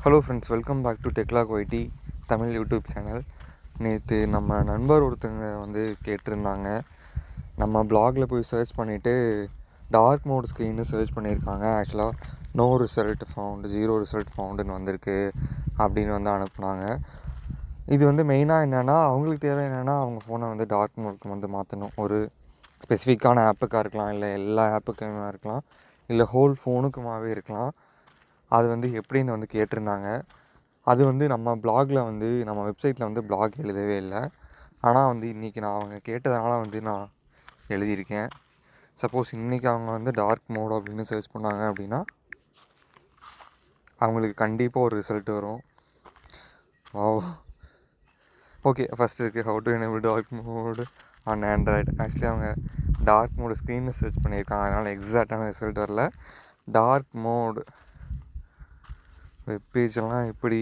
Hello friends, welcome back to Techlog YT Tamil YouTube channel. நேற்று நம்ம நண்பர் ஒருத்தங்க கேட்டிருந்தாங்க. நம்ம பிளாகில் போய் சர்ச் பண்ணிவிட்டு டார்க் மோட் ஸ்க்ரீன்னு சர்ச் பண்ணியிருக்காங்க. ஆக்சுவலாக நோ ரிசல்ட் ஃபவுண்டு, 0 ரிசல்ட் ஃபவுண்டுன்னு வந்திருக்கு அப்படின்னு அனுப்புனாங்க. இது மெயினாக என்னென்னா, அவங்களுக்கு தேவை என்னென்னா அவங்க ஃபோனை டார்க் மோடுக்கு மாற்றணும். ஒரு ஸ்பெசிஃபிக்கான ஆப்புக்காக இருக்கலாம், இல்லை எல்லா ஆப்புக்குமே இருக்கலாம், இல்லை ஹோல் ஃபோனுக்குமாவே இருக்கலாம். அது எப்படின்னு கேட்டிருந்தாங்க. அது நம்ம பிளாகில் நம்ம வெப்சைட்டில் பிளாக் எழுதவே இல்லை. ஆனால் இன்றைக்கி நான் அவங்க கேட்டதுனால நான் எழுதியிருக்கேன். சப்போஸ் இன்றைக்கி அவங்க டார்க் மோட் அப்படின்னு சர்ச் பண்ணாங்க அப்படின்னா அவங்களுக்கு கண்டிப்பாக ஒரு ரிசல்ட் வரும். ஓகே, ஃபஸ்ட் இருக்குது how to enable dark mode on Android. Actually அவங்க டார்க் மோடு ஸ்க்ரீன்னு சர்ச் பண்ணியிருக்காங்க, அதனால் எக்ஸாக்டான ரிசல்ட் வரல. டார்க் மோடு வெப்பேஜெல்லாம் எப்படி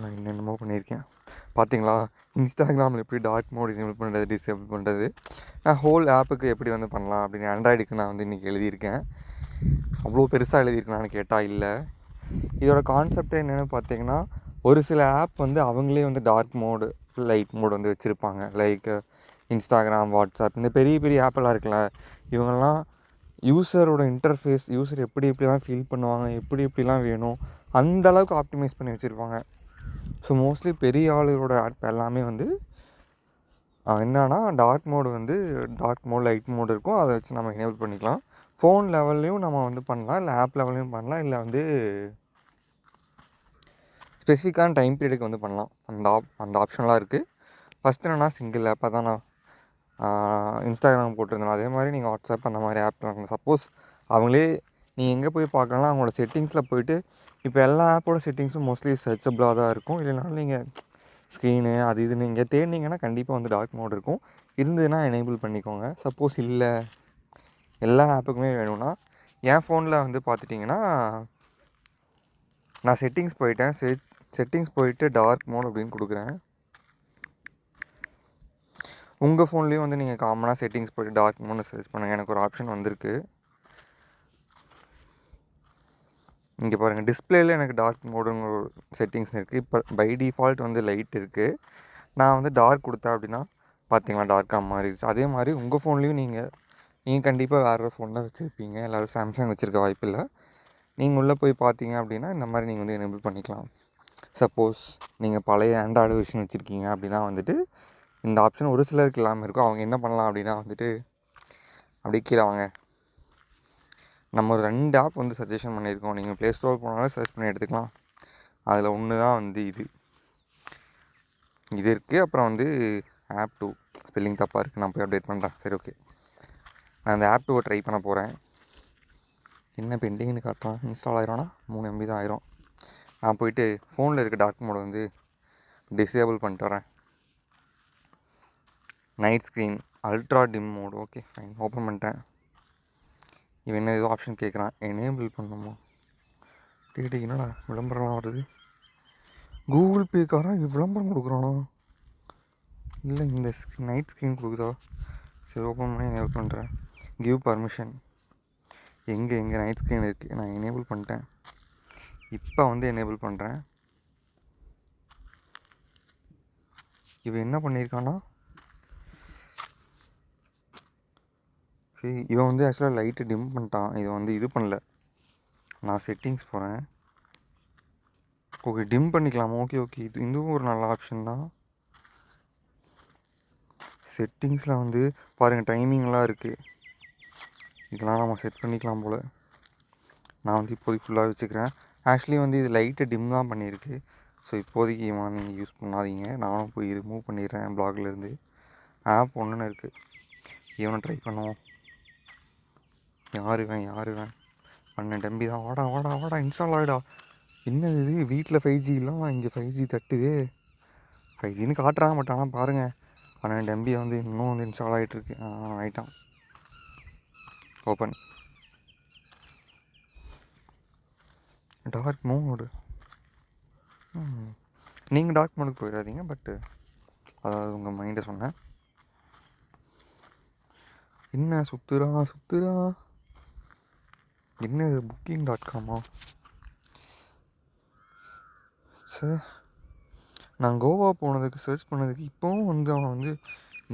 நான் என்னென்னமோ பண்ணியிருக்கேன் பார்த்தீங்களா? இன்ஸ்டாகிராமில் எப்படி டார்க் மோட் எனேபிள் பண்ணுறது, டிசேபிள் பண்ணுறது, நான் ஹோல் ஆப்புக்கு எப்படி பண்ணலாம் அப்படின்னு ஆண்ட்ராய்டுக்கு நான் எழுதியிருக்கேன். அவ்வளோ பெருசாக எழுதியிருக்கேனான்னு கேட்டால் இல்லை. இதோட கான்செப்ட் என்னென்னு பார்த்தீங்கன்னா, ஒரு சில ஆப் அவங்களே டார்க் மோடு, லைட் மோடு வச்சுருப்பாங்க. லைக் இன்ஸ்டாகிராம், வாட்ஸ்அப், இந்த பெரிய பெரிய ஆப்பெல்லாம் இருக்குல்ல, இவங்கெல்லாம் யூஸரோட இன்டர்ஃபேஸ், யூஸர் எப்படி எப்படிலாம் ஃபீல் பண்ணுவாங்க, எப்படிலாம் வேணும், அந்தளவுக்கு ஆப்டிமைஸ் பண்ணி வச்சுருப்பாங்க. ஸோ மோஸ்ட்லி பெரிய ஆளுகளோட ஆப் எல்லாமே என்னன்னா dark mode dark mode, light mode இருக்கும். அதை வச்சு நம்ம எனேபிள் பண்ணிக்கலாம். ஃபோன் லெவல்லையும் நம்ம பண்ணலாம், இல்லை ஆப் லெவல்லையும் பண்ணலாம், இல்லை ஸ்பெசிஃபிக்கான டைம் பீரியடுக்கு பண்ணலாம். அந்த ஆப்ஷன்லாம் இருக்குது. ஃபஸ்ட்டு என்னென்னா சிங்கிள் ஆப்பாக தான் நான் இன்ஸ்டாகிராம் போட்டிருந்தேன். அதே மாதிரி நீங்கள் வாட்ஸ்அப் அந்த மாதிரி ஆப் சப்போஸ் அவங்களே நீங்கள் எங்கே போய் பார்க்கலாம்னா அவங்களோட செட்டிங்ஸில் போய்ட்டு, இப்போ எல்லா ஆப்போட செட்டிங்ஸும் மோஸ்ட்லி சர்ச்சபிளாக தான் இருக்கும். இல்லைனாலும் நீங்கள் ஸ்க்ரீனு அது இதுன்னு நீங்கள் தேடினீங்கன்னா கண்டிப்பாக டார்க் மோட் இருக்கும். இருந்ததுன்னா எனேபிள் பண்ணிக்கோங்க. சப்போஸ் இல்லை, எல்லா ஆப்புக்குமே வேணும்னா என் ஃபோனில் பார்த்துட்டிங்கன்னா நான் செட்டிங்ஸ் போயிட்டேன். செட்டிங்ஸ் போயிட்டு டார்க் மோட் அப்படின்னு கொடுக்குறேன். உங்கள் ஃபோன்லேயும் நீங்கள் காமனாக செட்டிங்ஸ் போய்ட்டு டார்க் மோட்னு சர்ச் பண்ணுங்கள். எனக்கு ஒரு ஆப்ஷன் வந்திருக்கு. இங்கே பாருங்கள், டிஸ்பிளேயில் எனக்கு டார்க் மோடுன்னு ஒரு செட்டிங்ஸ் இருக்குது. இப்போ பை டிஃபால்ட் லைட் இருக்குது. நான் டார்க் கொடுத்தேன் அப்படின்னா பார்த்தீங்களா டார்க்காக மாறிடுச்சு. அதே மாதிரி உங்கள் ஃபோன்லேயும் நீங்கள் கண்டிப்பாக வேறு ஃபோன் தான் வச்சுருப்பீங்க. எல்லோரும் சாம்சங் வச்சுருக்க வாய்ப்பில்லை. நீங்கள் உள்ளே போய் பார்த்தீங்க அப்படின்னா இந்த மாதிரி நீங்கள் எனேபிள் பண்ணிக்கலாம். சப்போஸ் நீங்கள் பழைய ஆண்ட்ராய்டு வெர்ஷன் வச்சுருக்கீங்க அப்படின்னா இந்த ஆப்ஷன் ஒரு சிலருக்கு இல்லாமல் இருக்கும். அவங்க என்ன பண்ணலாம் அப்படின்னா அப்படியே கீழே வாங்க, நம்ம ஒரு 2 ஆப் சஜஷன் பண்ணியிருக்கோம். நீங்கள் ப்ளே ஸ்டோர் போனாலும் சர்ச் பண்ணி எடுத்துக்கலாம். அதில் ஒன்று தான் இது இருக்குது. அப்புறம் ஆப் 2 ஸ்பெல்லிங் தப்பாக இருக்குது, நான் போய் அப்டேட் பண்ணுறேன். சரி, ஓகே. நான் அந்த ஆப் 2 ட்ரை பண்ண போகிறேன். என்ன பெண்டிங்னு காட்டுறேன். இன்ஸ்டால் ஆயிரோன்னா 3 MB தான் ஆயிரும். நான் போயிட்டு ஃபோனில் இருக்க டார்க் மோடு டிசேபிள் பண்ணிட்டு வரேன். Night screen, ultra dim mode. Okay fine, open பண்ணிட்டேன். இவன் என்ன ஏதோ ஆப்ஷன் கேட்குறான், எனேபிள் பண்ணணுமா? என்னடா விளம்பரம்லாம் வருது? கூகுள் பேக்காரன் விளம்பரம் கொடுக்குறானா? இல்லை, இந்த நைட் ஸ்க்ரீன் கொடுக்குதா? சரி, ஓப்பன் பண்ணி எனேபிள் பண்ணுறேன். Give permission. எங்கே நைட் ஸ்க்ரீன் இருக்குது, நான் எனேபிள் பண்ணிட்டேன். இப்போ எனேபிள் பண்ணுறேன். இவன் என்ன பண்ணியிருக்கானா, இவன் ஆக்சுவலாக லைட்டு டிம் பண்ணிட்டான். இதை இது பண்ணல. நான் செட்டிங்ஸ் போகிறேன். ஓகே, டிம் பண்ணிக்கலாமா? ஓகே, இதுவும் ஒரு நல்ல ஆப்ஷன் தான். செட்டிங்ஸில் பாருங்கள், டைமிங்லாம் இருக்குது. இதெல்லாம் நம்ம செட் பண்ணிக்கலாம் போல். நான் இப்போதைக்கு ஃபுல்லாக வச்சுக்கிறேன். ஆக்சுவலி இது லைட்டை டிம் தான் பண்ணியிருக்கு. ஸோ இப்போதைக்கு நீங்கள் யூஸ் பண்ணாதீங்க. நானும் போய் ரிமூவ் பண்ணிடுறேன் பிளாக்லேருந்து. ஆப் ஒன்றுன்னு இருக்குது, இவனை ட்ரை பண்ணுவோம். யார் இவன் 12 MB தான். வாடா இன்ஸ்டால் ஆகிடா. என்னது இது, வீட்டில் 5G இல்லாமல் இங்கே 5G தட்டுது. 5Gன்னு காட்டுறான், பட் ஆனால் பாருங்கள் 12 MB இன்னும் இன்ஸ்டால் ஆகிட்டுருக்கு. ஆகிட்டான். ஓப்பன். Dark mode. நீங்கள் டார்க் மோடுக்கு போயிடாதீங்க, பட்டு அதாவது உங்கள் மைண்டை சொன்னேன். என்ன சுற்றுறா என்ன இது booking.com-ஆ? சார் நான் கோவா போனதுக்கு சர்ச் பண்ணதுக்கு இப்போவும் வந்து அவன் வந்து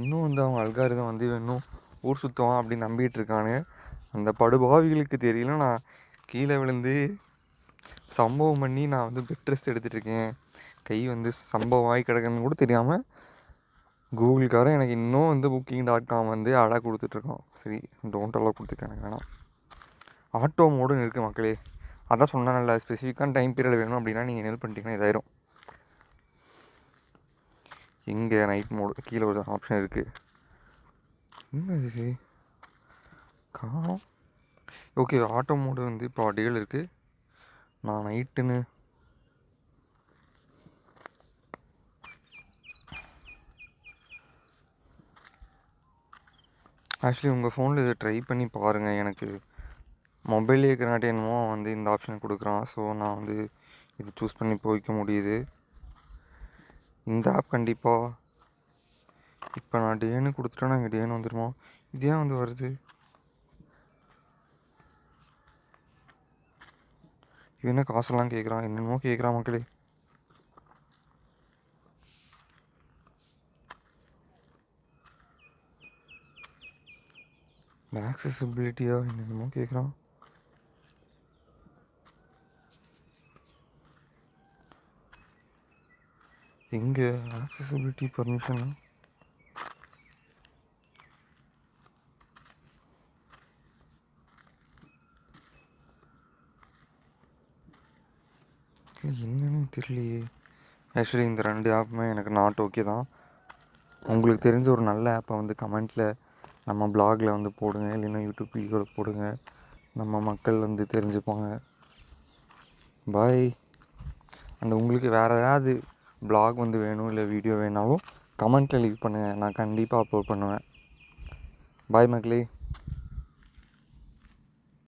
இன்னும் வந்து அவன் அல்காரிதம் வந்து இன்னும் ஊர் சுற்றுவான் அப்படின்னு நம்பிட்டு இருக்கானு. அந்த படுபாவிகளுக்கு தெரியல நான் கீழே விழுந்து சம்பவம் பண்ணி நான் வந்து பெட் ரெஸ்ட் எடுத்துகிட்ருக்கேன், கை வந்து சம்பவம் ஆகி கிடக்குன்னு கூட தெரியாமல் கூகுள்காரன் எனக்கு இன்னும் வந்து booking.com வந்து அடை கொடுத்துட்ருக்கான். சரி டோன்ட் எல்லாம் கொடுத்துருக்கேன், எனக்கு வேணாம். ஆட்டோ மோடுன்னு இருக்குது மக்களே. அதான் சொன்னேன், நல்ல ஸ்பெசிஃபிக்கான டைம் பீரியட் வேணும் அப்படின்னா நீங்கள் என்ன பண்ணிட்டீங்கன்னா இதாயிரும். இங்கே நைட் மோடு கீழே ஒரு ஆப்ஷன் இருக்குது. என்ன இது காணோம். ஓகே, ஆட்டோ மோடு வந்து இப்போ டேல் இருக்குது. நான் நைட்டுன்னு ஆக்சுவலி உங்கள் ஃபோனில் இதை ட்ரை பண்ணி பாருங்கள். எனக்கு மொபைல்லே இருக்கிறனாட்டி என்னமோ வந்து இந்த ஆப்ஷன் கொடுக்குறான். ஸோ நான் வந்து இது சூஸ் பண்ணி போய்க்க முடியுது. இந்த ஆப் கண்டிப்பாக இப்போ நான் டேன்னு கொடுத்துட்டேன்னா இங்கே டேன்னு வந்துடுமா? இது ஏன் வந்து வருது? இது என்ன காசெல்லாம் கேட்குறான், என்னென்னமோ கேட்குறான் மக்களே. ஆக்சசிபிலிட்டியா என்னென்னமோ கேட்குறான். எங்கே ஆக்சசிபிலிட்டி பர்மிஷன்? என்னன்னு தெரியலையே. ஆக்சுவலி இந்த 2 ஆப்புமே எனக்கு நாட் ஓகே தான். உங்களுக்கு தெரிஞ்ச ஒரு நல்ல ஆப்பை வந்து கமெண்ட்டில் நம்ம பிளாகில் வந்து போடுங்க, இல்லைன்னா யூடியூப் வீடியோவில் போடுங்க. நம்ம மக்கள் வந்து தெரிஞ்சுப்பாங்க. பாய். அண்ட் உங்களுக்கு வேறு ஏதாவது பிளாக் வந்து வேணும் இல்லை வீடியோ வேணாலும் கமெண்ட்டில் லீவ் பண்ணுங்கள், நான் கண்டிப்பாக அப்லோட் பண்ணுவேன். பாய் மக்களே.